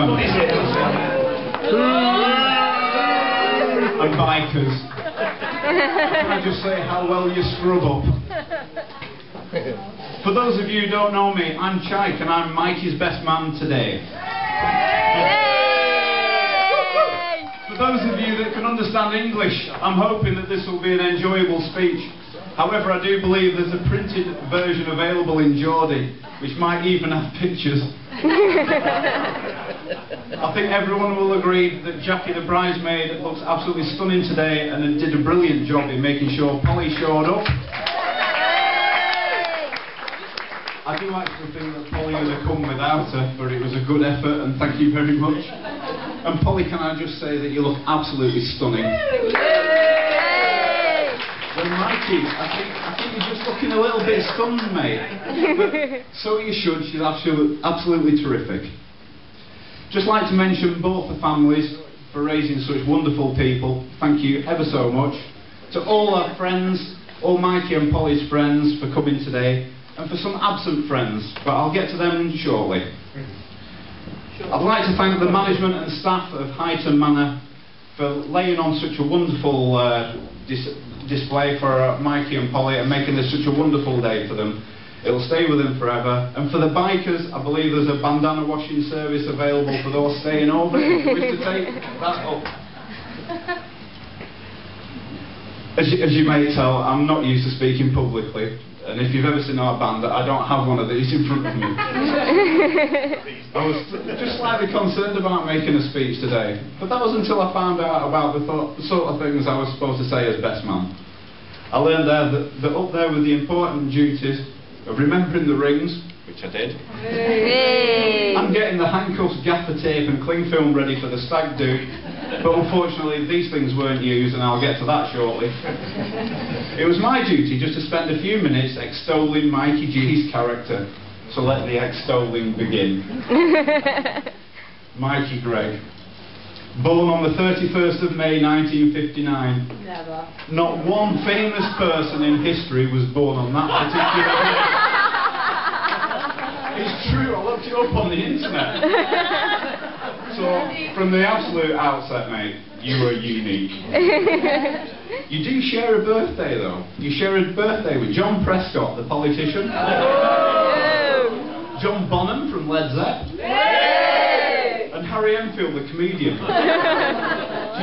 What is it? And bikers. Can I just say how well you scrub up? For those of you who don't know me, I'm Chike and I'm Mikey's best man today. For those of you that can understand English, I'm hoping that this will be an enjoyable speech. However, I do believe there's a printed version available in Geordie, which might even have pictures. I think everyone will agree that Jackie the bridesmaid looks absolutely stunning today and did a brilliant job in making sure Polly showed up. I do actually think that Polly would have come without her, but it was a good effort and thank you very much. And Polly, can I just say that you look absolutely stunning. Well, Mikey, I think you're just looking a little bit stunned, mate. But so you should. She's absolutely terrific. Just like to mention both the families for raising such wonderful people. Thank you ever so much. To all our friends, all Mikey and Polly's friends for coming today, and for some absent friends, but I'll get to them shortly. I'd like to thank the management and staff of Haighton Manor for laying on such a wonderful display for Mikey and Polly and making this such a wonderful day for them. It'll stay with them forever. And for the bikers, I believe there's a bandana washing service available for those staying over if you wish to take that up. As you may tell, I'm not used to speaking publicly. And if you've ever seen our band, I don't have one of these in front of me. I was just slightly concerned about making a speech today, but that was until I found out about the sort of things I was supposed to say as best man. I learned there that up there with the important duties of remembering the rings, which I did, and getting the handcuffs, gaffer tape and cling film ready for the stag do, but unfortunately these things weren't used and I'll get to that shortly. It was my duty just to spend a few minutes extolling Mikey G's character, so let the extolling begin. Mikey Gregg. Born on the 31st of May 1959. Never. Not one famous person in history was born on that particular day. It's true, I looked it up on the internet. So, from the absolute outset, mate, you are unique. You do share a birthday, though. You share a birthday with John Prescott, the politician. John Bonham from Led Zeppelin. And Harry Enfield, the comedian. Do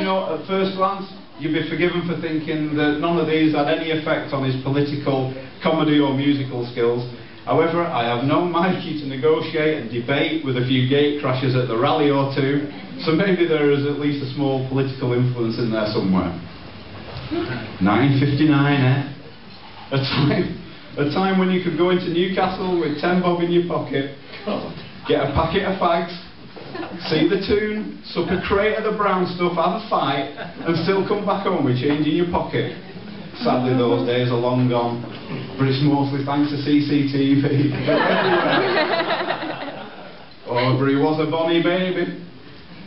you know, at first glance, you'd be forgiven for thinking that none of these had any effect on his political, comedy or musical skills. However, I have known Mikey to negotiate and debate with a few gate crashers at the rally or two, so maybe there is at least a small political influence in there somewhere. 9:59, eh? A time when you could go into Newcastle with 10 bob in your pocket, get a packet of fags, see the tune, suck a crate of the brown stuff, have a fight, and still come back home with change in your pocket. Sadly, those days are long gone, but it's mostly thanks to CCTV. Oh, but he was a bonny baby.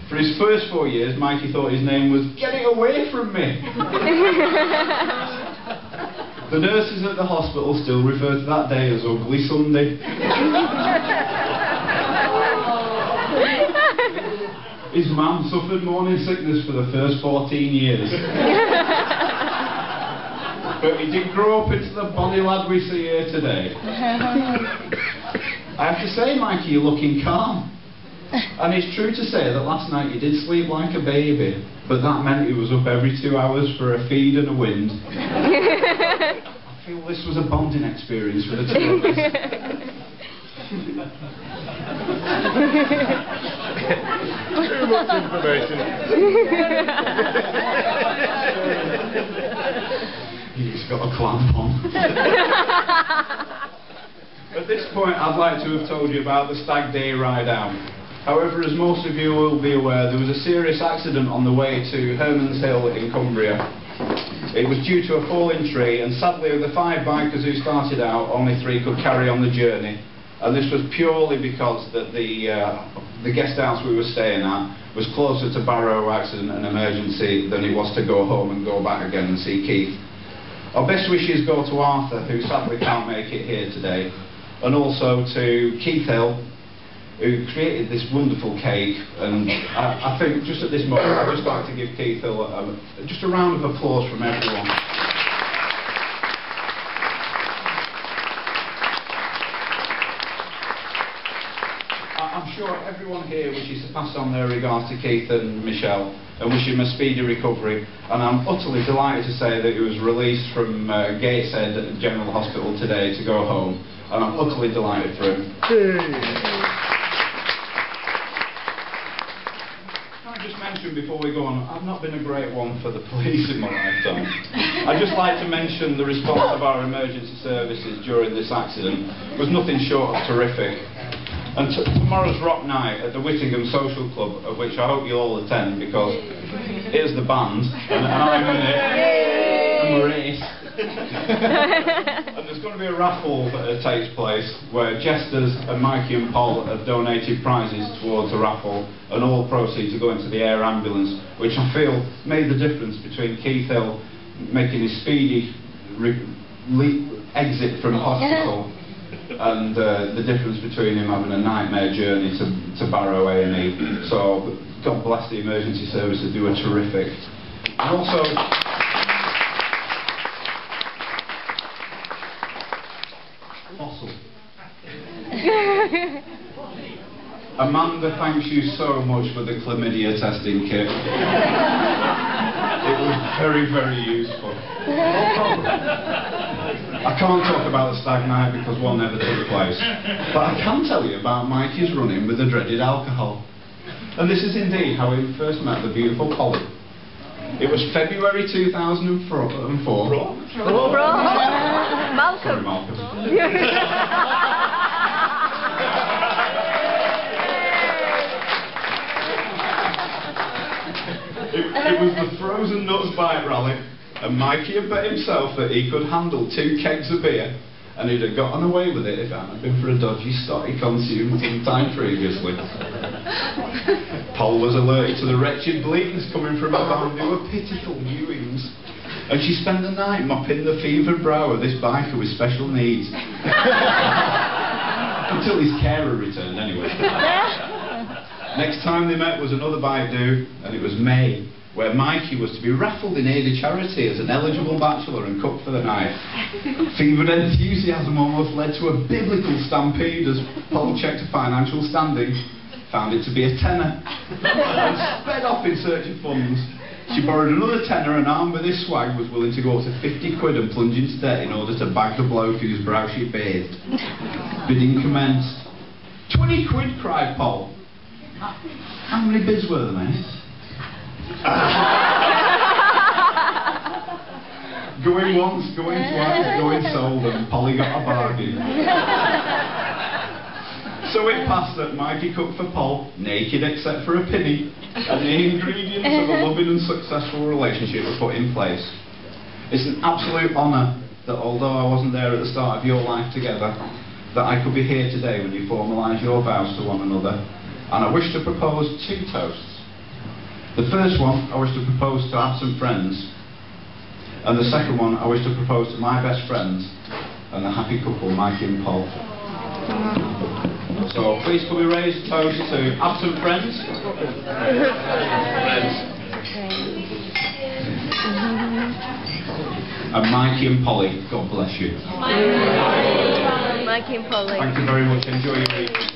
For his first 4 years, Mikey thought his name was Get It Away From Me. The nurses at the hospital still refer to that day as Ugly Sunday. His mum suffered morning sickness for the first 14 years. But he did grow up into the bonny lad we see here today. I have to say, Mikey, you're looking calm. And it's true to say that last night you did sleep like a baby, but that meant he was up every 2 hours for a feed and a wind. I feel this was a bonding experience for the two of us. Too much information. He's got a clamp on. At this point, I'd like to have told you about the stag day ride out. However, as most of you will be aware, there was a serious accident on the way to Herman's Hill in Cumbria. It was due to a falling tree, and sadly of the 5 bikers who started out, only 3 could carry on the journey. And this was purely because that the guest house we were staying at was closer to Barrow accident and emergency than it was to go home and go back again and see Keith. Our best wishes go to Arthur, who sadly can't make it here today, and also to Keith Hill, who created this wonderful cake, and I think just at this moment I'd just like to give Keith Hill just a round of applause from everyone. I'm sure everyone here wishes to pass on their regards to Keith and Michelle and wish him a speedy recovery, and I'm utterly delighted to say that he was released from Gateshead General Hospital today to go home, and I'm utterly delighted for him. Before we go on, I've not been a great one for the police in my lifetime. I'd just like to mention the response of our emergency services during this accident was nothing short of terrific. And tomorrow's rock night at the Whittingham Social Club, of which I hope you'll all attend, because here's the band, and I'm in it, and Maurice. And there's going to be a raffle that takes place where Jesters and Mikey and Paul have donated prizes towards the raffle, and all proceeds are going to the air ambulance, which I feel made the difference between Keith Hill making his speedy exit from hospital and the difference between him having a nightmare journey to Barrow A&E. So God bless the emergency services, they were terrific. And also Amanda thanks you so much for the chlamydia testing kit. It was very, very useful. I can't talk about the stag night because one never took place, but I can tell you about Mikey's run-in with the dreaded alcohol. And this is indeed how he first met the beautiful Polly. It was February 2004. Malcolm. Sorry, Malcolm. It was the Frozen Nuts Bike Rally, and Mikey had bet himself that he could handle 2 kegs of beer, and he'd have gotten away with it if it hadn't been for a dodgy stock he consumed some time previously. Paul was alerted to the wretched bleatings coming from around. They were pitiful mewings, and she spent the night mopping the fevered brow of this biker with special needs. Until his carer returned, anyway. Next time they met was another bike do, and it was May, where Mikey was to be raffled in aid of charity as an eligible bachelor and cook for the night. Fevered enthusiasm almost led to a biblical stampede as Paul checked her financial standing, found it to be a tenner, and sped off in search of funds. She borrowed another tenner, and armed with this swag was willing to go up to 50 quid and plunge into debt in order to bag the bloke whose brow she bathed. Bidding commenced. 20 quid, cried Paul. How many bids were there, mate? Going once, going twice, going sold, and Polly got a bargain. So it passed that Mikey cooked for Paul, naked except for a penny, and the ingredients of a loving and successful relationship were put in place. It's an absolute honour that although I wasn't there at the start of your life together, that I could be here today when you formalise your vows to one another. And I wish to propose 2 toasts. The first one I wish to propose to absent friends, and the second one I wish to propose to my best friends and the happy couple Mikey and Paul. So please could we raise a toast to absent friends? And Mikey and Polly, God bless you. Mikey and Polly. Thank you very much, enjoy your evening.